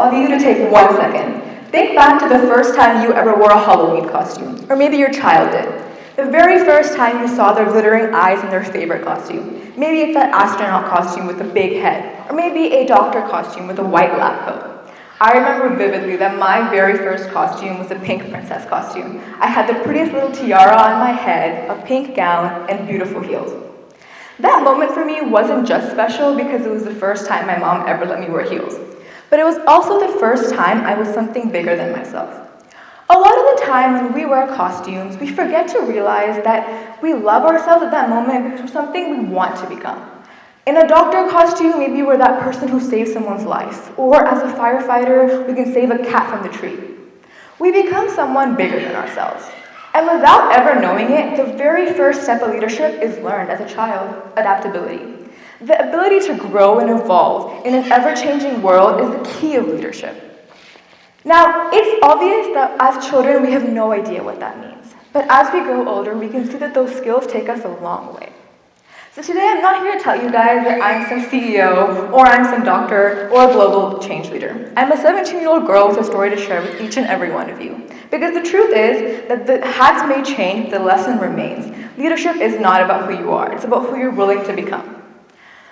love you to take 1 second. Think back to the first time you ever wore a Halloween costume, or maybe your child did. The very first time you saw their glittering eyes in their favorite costume. Maybe it's that astronaut costume with a big head, or maybe a doctor costume with a white lab coat. I remember vividly that my very first costume was a pink princess costume. I had the prettiest little tiara on my head, a pink gown, and beautiful heels. That moment for me wasn't just special because it was the first time my mom ever let me wear heels, but it was also the first time I was something bigger than myself. A lot of the time when we wear costumes, we forget to realize that we love ourselves at that moment because we're something we want to become. In a doctor costume, maybe we're that person who saves someone's life, or as a firefighter, we can save a cat from the tree. We become someone bigger than ourselves. And without ever knowing it, the very first step of leadership is learned as a child: adaptability. The ability to grow and evolve in an ever-changing world is the key of leadership. Now, it's obvious that as children, we have no idea what that means. But as we grow older, we can see that those skills take us a long way. So today, I'm not here to tell you guys that I'm some CEO, or I'm some doctor, or a global change leader. I'm a 17-year-old girl with a story to share with each and every one of you. Because the truth is that the hats may change, the lesson remains. Leadership is not about who you are, it's about who you're willing to become.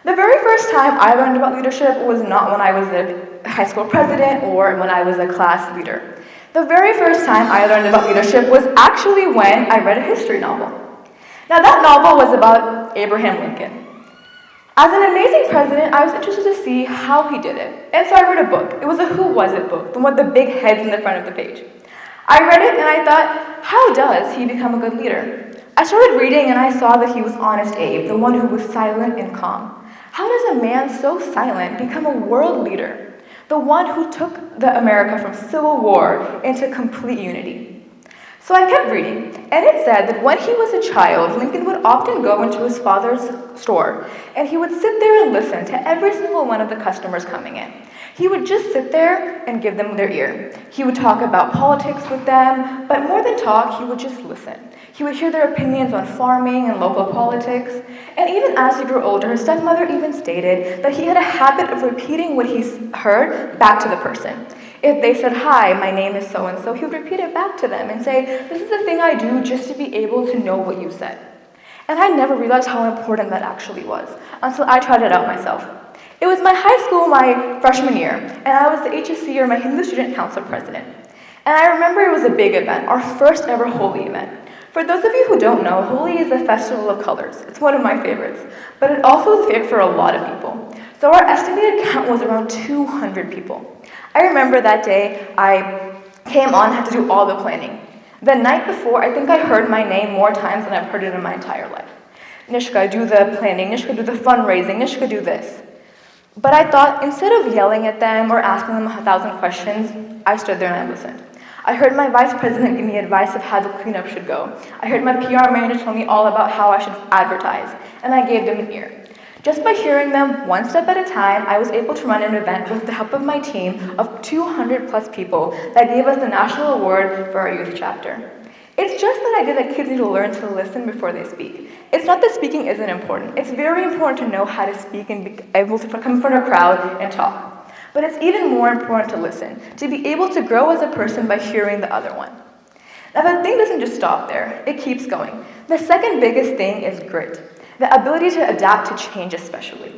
The very first time I learned about leadership was not when I was a high school president or when I was a class leader. The very first time I learned about leadership was actually when I read a history novel. Now that novel was about Abraham Lincoln. As an amazing president, I was interested to see how he did it. And so I read a book. It was a Who Was It book, the one with the big heads in the front of the page. I read it and I thought, how does he become a good leader? I started reading and I saw that he was Honest Abe, the one who was silent and calm. How does a man so silent become a world leader? The one who took the America from civil war into complete unity. So I kept reading, and it said that when he was a child, Lincoln would often go into his father's store, and he would sit there and listen to every single one of the customers coming in. He would just sit there and give them their ear. He would talk about politics with them, but more than talk, he would just listen. He would hear their opinions on farming and local politics, and even as he grew older, his stepmother even stated that he had a habit of repeating what he heard back to the person. If they said, "Hi, my name is so-and-so," he would repeat it back to them and say, "This is the thing I do just to be able to know what you said." And I never realized how important that actually was until I tried it out myself. It was my high school, my freshman year, and I was the HSC, or my Hindu Student Council president. And I remember it was a big event, our first ever Holi event. For those of you who don't know, Holi is a festival of colors. It's one of my favorites, but it also is a favorite for a lot of people. So our estimated count was around 200 people. I remember that day I came on and had to do all the planning. The night before, I think I heard my name more times than I've heard it in my entire life. Nishka, do the planning. Nishka, do the fundraising. Nishka, do this. But I thought, instead of yelling at them or asking them 1,000 questions, I stood there and I listened. I heard my vice president give me advice of how the cleanup should go. I heard my PR manager tell me all about how I should advertise, and I gave them an ear. Just by hearing them one step at a time, I was able to run an event with the help of my team of 200 plus people that gave us the national award for our youth chapter. It's just that idea that kids need to learn to listen before they speak. It's not that speaking isn't important. It's very important to know how to speak and be able to come in front of a crowd and talk. But it's even more important to listen, to be able to grow as a person by hearing the other one. Now, the thing doesn't just stop there. It keeps going. The second biggest thing is grit, the ability to adapt to change especially.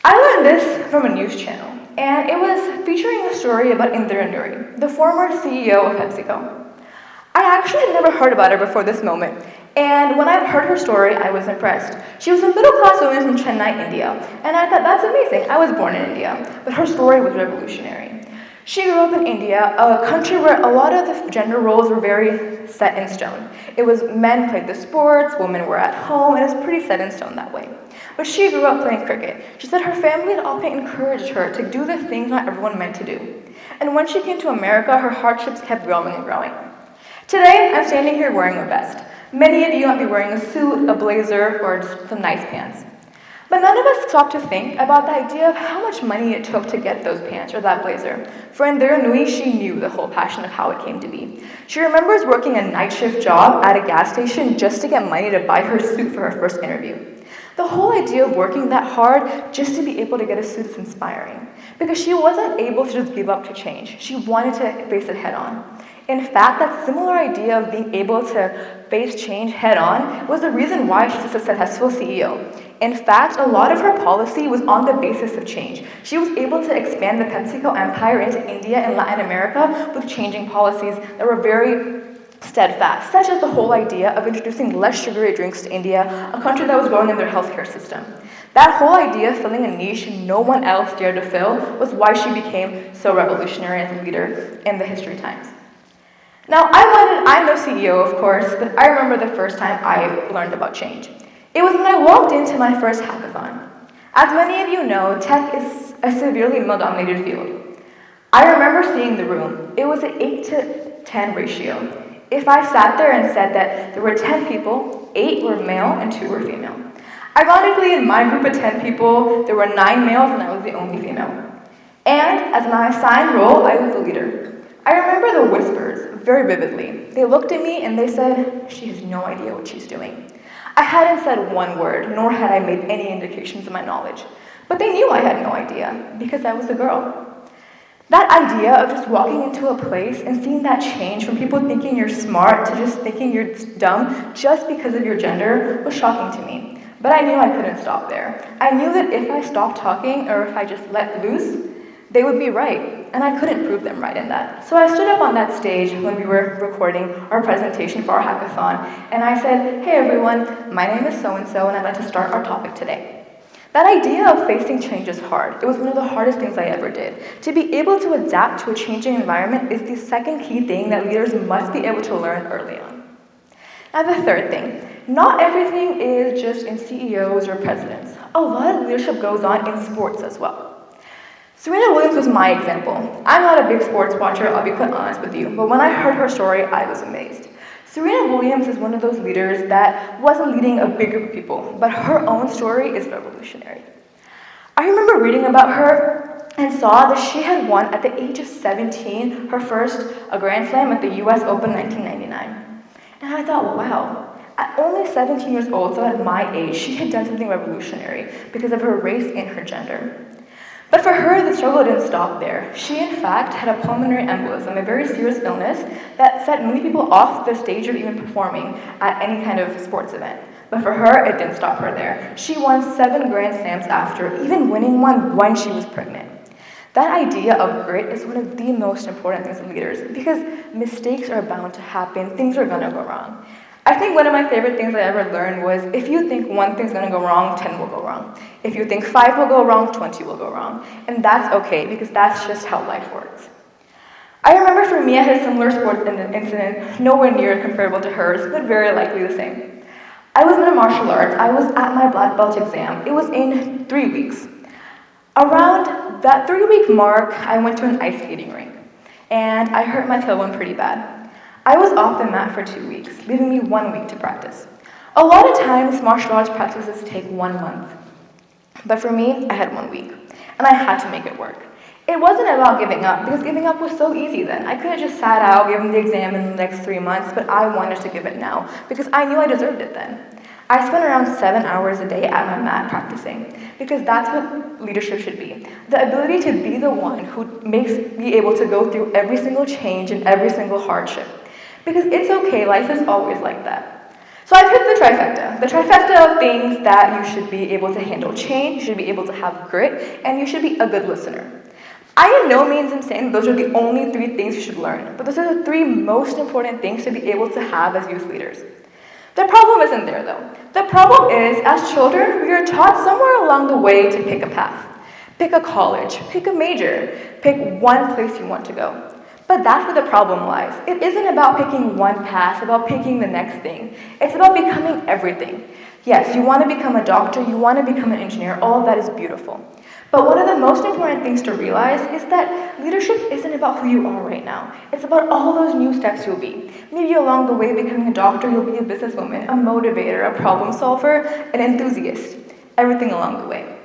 I learned this from a news channel, and it was featuring a story about Indra Nooyi, the former CEO of PepsiCo. I actually had never heard about her before this moment, and when I heard her story, I was impressed. She was a middle-class woman from Chennai, India, and I thought, that's amazing. I was born in India, but her story was revolutionary. She grew up in India, a country where a lot of the gender roles were very set in stone. It was men played the sports, women were at home, and it was pretty set in stone that way. But she grew up playing cricket. She said her family had often encouraged her to do the things not everyone meant to do. And when she came to America, her hardships kept growing and growing. Today, I'm standing here wearing a vest. Many of you might be wearing a suit, a blazer, or just some nice pants. But none of us stopped to think about the idea of how much money it took to get those pants or that blazer. For Indra Nooyi, she knew the whole passion of how it came to be. She remembers working a night shift job at a gas station just to get money to buy her suit for her first interview. The whole idea of working that hard just to be able to get a suit is inspiring, because she wasn't able to just give up to change. She wanted to face it head on. In fact, that similar idea of being able to face change head on was the reason why she's a successful CEO. In fact, a lot of her policy was on the basis of change. She was able to expand the PepsiCo empire into India and Latin America with changing policies that were very steadfast, such as the whole idea of introducing less sugary drinks to India, a country that was growing in their healthcare system. That whole idea of filling a niche no one else dared to fill was why she became so revolutionary as a leader in the history times. Now, I'm no CEO, of course, but I remember the first time I learned about change. It was when I walked into my first hackathon. As many of you know, tech is a severely male-dominated field. I remember seeing the room. It was an 8-to-10 ratio. If I sat there and said that there were 10 people, 8 were male and 2 were female. Ironically, in my group of 10 people, there were 9 males and I was the only female. And as my assigned role, I was the leader. I remember the whispers very vividly. They looked at me and they said, "She has no idea what she's doing." I hadn't said one word, nor had I made any indications of my knowledge. But they knew I had no idea, because I was a girl. That idea of just walking into a place and seeing that change from people thinking you're smart to just thinking you're dumb just because of your gender was shocking to me. But I knew I couldn't stop there. I knew that if I stopped talking or if I just let loose, they would be right, and I couldn't prove them right in that. So I stood up on that stage when we were recording our presentation for our hackathon, and I said, "Hey everyone, my name is so-and-so, and I'd like to start our topic today." That idea of facing change is hard. It was one of the hardest things I ever did. To be able to adapt to a changing environment is the second key thing that leaders must be able to learn early on. Now the third thing, not everything is just in CEOs or presidents. A lot of leadership goes on in sports as well. Serena Williams was my example. I'm not a big sports watcher, I'll be quite honest with you, but when I heard her story, I was amazed. Serena Williams is one of those leaders that wasn't leading a big group of people, but her own story is revolutionary. I remember reading about her and saw that she had won at the age of 17 her first Grand Slam at the US Open in 1999. And I thought, wow, at only 17 years old, so at my age, she had done something revolutionary because of her race and her gender. But for her, the struggle didn't stop there. She, in fact, had a pulmonary embolism, a very serious illness that set many people off the stage of even performing at any kind of sports event. But for her, it didn't stop her there. She won 7 Grand Slams after, even winning one when she was pregnant. That idea of grit is one of the most important things in leaders, because mistakes are bound to happen, things are gonna go wrong. I think one of my favorite things I ever learned was, if you think one thing's gonna go wrong, 10 will go wrong. If you think 5 will go wrong, 20 will go wrong. And that's okay, because that's just how life works. I remember for me, I had a similar sports incident, nowhere near comparable to hers, but very likely the same. I was in a martial arts. I was at my black belt exam. It was in 3 weeks. Around that 3-week mark, I went to an ice skating rink, and I hurt my tailbone pretty bad. I was off the mat for 2 weeks, leaving me 1 week to practice. A lot of times, martial arts practices take 1 month. But for me, I had 1 week, and I had to make it work. It wasn't about giving up, because giving up was so easy then. I could have just sat out, given the exam in the next 3 months, but I wanted to give it now, because I knew I deserved it then. I spent around 7 hours a day at my mat practicing, because that's what leadership should be. The ability to be the one who makes me able to go through every single change and every single hardship. Because it's okay, life is always like that. So I picked the trifecta of things that you should be able to handle change, you should be able to have grit, and you should be a good listener. I in no means am saying those are the only 3 things you should learn, but those are the 3 most important things to be able to have as youth leaders. The problem isn't there though. The problem is, as children, we are taught somewhere along the way to pick a path. Pick a college, pick a major, pick one place you want to go. But that's where the problem lies. It isn't about picking one path, about picking the next thing. It's about becoming everything. Yes, you want to become a doctor, you want to become an engineer, all of that is beautiful. But one of the most important things to realize is that leadership isn't about who you are right now. It's about all those new steps you'll be. Maybe along the way, becoming a doctor, you'll be a businesswoman, a motivator, a problem solver, an enthusiast. everything along the way.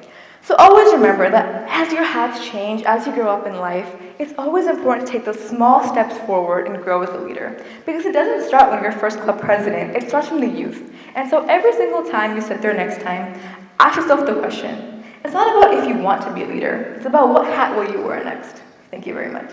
So always remember that as your hats change, as you grow up in life, it's always important to take those small steps forward and grow as a leader. Because it doesn't start when you're first club president, it starts from the youth. And so every single time you sit there next time, ask yourself the question. It's not about if you want to be a leader, it's about what hat will you wear next. Thank you very much.